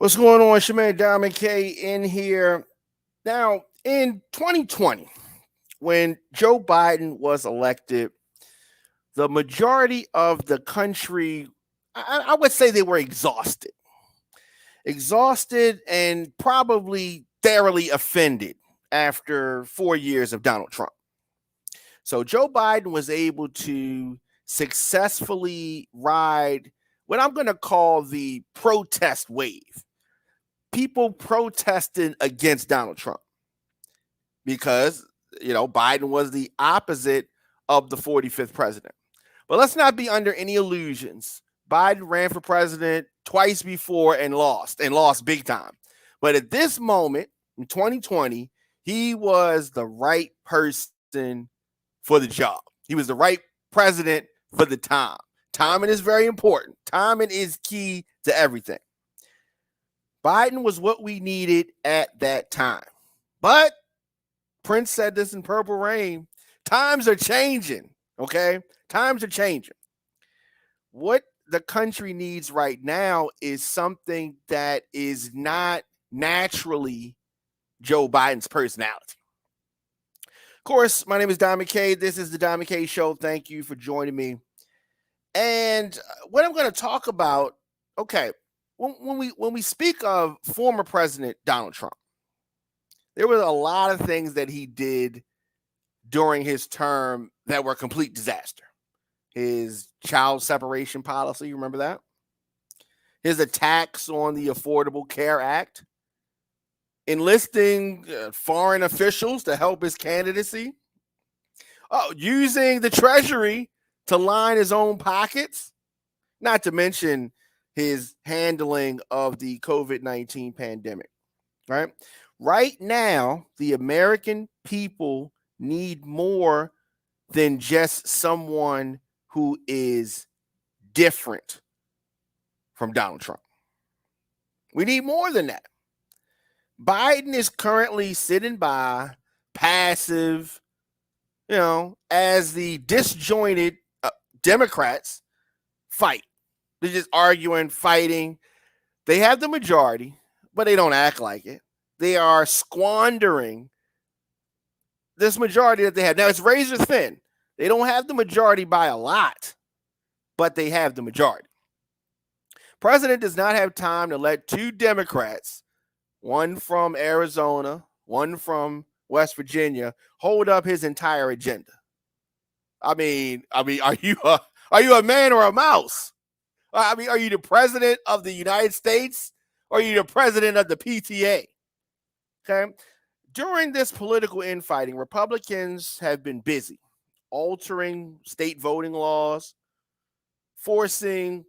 What's going on? It's your man Diamond K in here. Now, in 2020, when Joe Biden was elected, the majority of the country, I would say they were exhausted. Exhausted and probably thoroughly offended after 4 years of Donald Trump. So Joe Biden was able to successfully ride what I'm going to call the protest wave. People protesting against Donald Trump because, Biden was the opposite of the 45th president. But let's not be under any illusions. Biden ran for president twice before and lost big time. But at this moment in 2020, he was the right person for the job. He was the right president for the time. Timing is very important. Timing is key to everything. Biden was what we needed at that time. But Prince said this in Purple Rain, times are changing, okay? Times are changing. What the country needs right now is something that is not naturally Joe Biden's personality. Of course, my name is Diamond K. This is the Diamond K Show. Thank you for joining me. And what I'm going to talk about, okay, when we speak of former President Donald Trump, there were a lot of things that he did during his term that were a complete disaster. His child separation policy, remember that? His attacks on the Affordable Care Act, enlisting foreign officials to help his candidacy, using the Treasury to line his own pockets, not to mention his handling of the COVID-19 pandemic, right? Right now, the American people need more than just someone who is different from Donald Trump. We need more than that. Biden is currently sitting by, passive, as the disjointed Democrats fight. They're just arguing, fighting. They have the majority, but they don't act like it. They are squandering this majority that they have. Now, it's razor thin. They don't have the majority by a lot, but they have the majority. President does not have time to let two Democrats, one from Arizona, one from West Virginia, hold up his entire agenda. I mean, are you a man or a mouse? I mean, are you the president of the United States or are you the president of the PTA? Okay. During this political infighting, Republicans have been busy altering state voting laws, forcing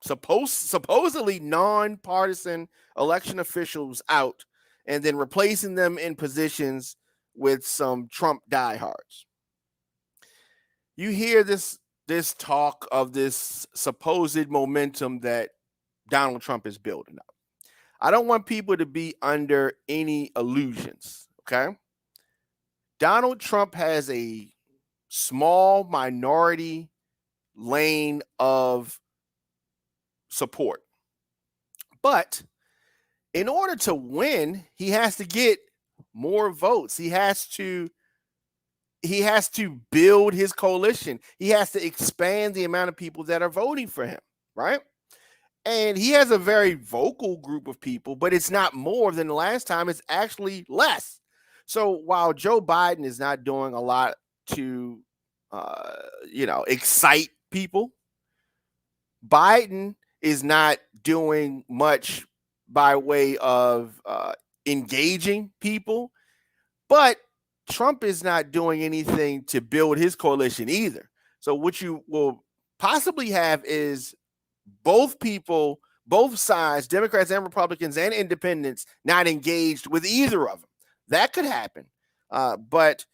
supposedly nonpartisan election officials out, and then replacing them in positions with some Trump diehards. You hear this talk of this supposed momentum that Donald Trump is building up. I don't want people to be under any illusions, okay? Donald Trump has a small minority lane of support. But in order to win, he has to get more votes. He has to build his coalition. He has to expand the amount of people that are voting for him, right? And he has a very vocal group of people, but it's not more than the last time. It's actually less. So while Joe Biden is not doing a lot to, excite people, Biden is not doing much by way of engaging people, but Trump is not doing anything to build his coalition either. So what you will possibly have is both sides, Democrats and Republicans and independents, not engaged with either of them. That could happen. But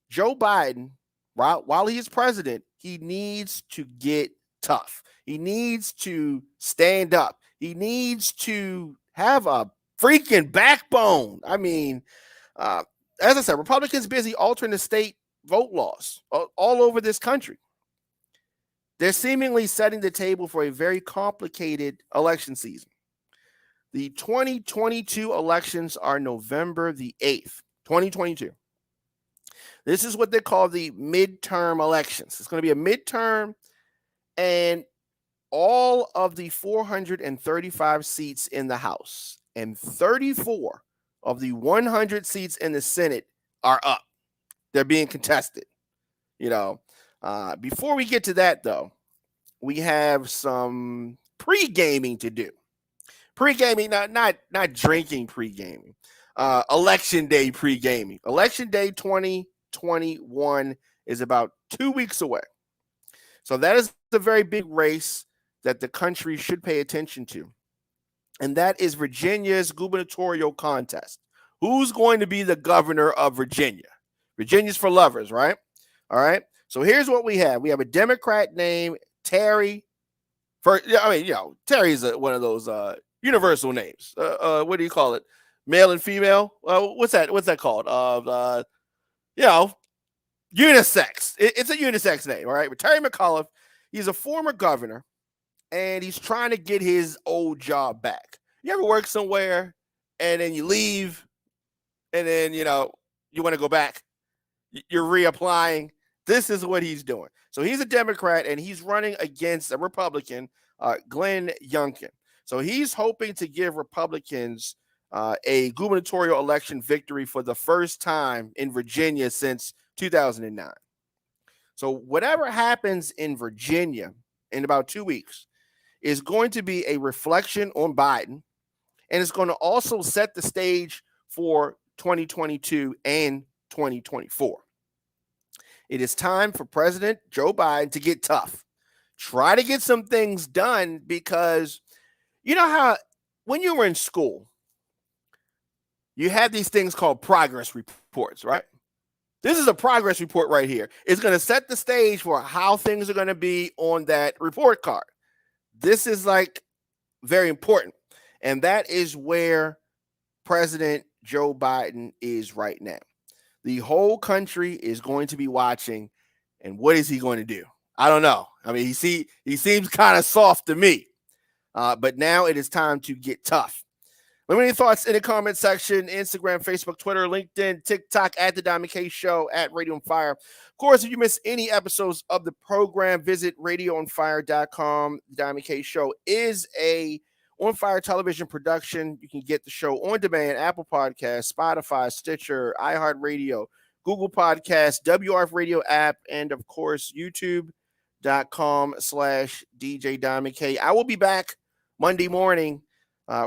Joe Biden, while he is president, he needs to get tough. He needs to stand up. He needs to have a freaking backbone. I mean, as I said, Republicans busy altering the state vote laws all over this country. They're seemingly setting the table for a very complicated election season. The 2022 elections are November the 8th, 2022. This is what they call the midterm elections. It's going to be a midterm, and all of the 435 seats in the House and 34 of the 100 seats in the Senate are up. They're being contested. Before we get to that, though, we have some pre-gaming to do. Pre-gaming, not drinking pre-gaming. Election day pre-gaming. Election day 2021 is about 2 weeks away. So that is a very big race that the country should pay attention to. And that is Virginia's gubernatorial contest. Who's going to be the governor of Virginia? Virginia's for lovers, right? All right. So here's what we have. We have a Democrat named Terry. Terry is one of those universal names. What do you call it? Male and female? What's that called? Unisex. It's a unisex name, all right? But Terry McAuliffe, he's a former governor, and he's trying to get his old job back. You ever work somewhere, and then you leave, and then, you want to go back? You're reapplying. This is what he's doing. So he's a Democrat, and he's running against a Republican, Glenn Youngkin. So he's hoping to give Republicans a gubernatorial election victory for the first time in Virginia since 2009. So whatever happens in Virginia in about 2 weeks is going to be a reflection on Biden, and it's going to also set the stage for 2022 and 2024. It is time for President Joe Biden to get tough. Try to get some things done, because you know how when you were in school, you had these things called progress reports, right? This is a progress report right here. It's going to set the stage for how things are going to be on that report card. This is very important. And that is where President Joe Biden is right now. The whole country is going to be watching. And what is he going to do? I don't know. I mean, he seems kind of soft to me. But now it is time to get tough. Let me know your thoughts in the comment section. Instagram, Facebook, Twitter, LinkedIn, TikTok, at The Diamond K Show, at Radio on Fire. Of course, if you miss any episodes of the program, visit radioonfire.com. The Diamond K Show is a On Fire television production. You can get the show on demand, Apple Podcasts, Spotify, Stitcher, iHeartRadio, Google Podcasts, WRF Radio app, and of course, youtube.com/DJ Diamond K. I will be back Monday morning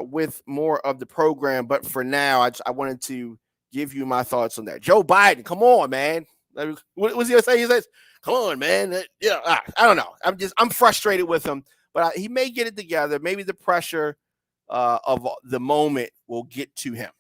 with more of the program. But for now, I wanted to give you my thoughts on that. Joe Biden, come on, man. What was he going to say? He says, come on, man. I don't know. I'm frustrated with him, but he may get it together. Maybe the pressure of the moment will get to him.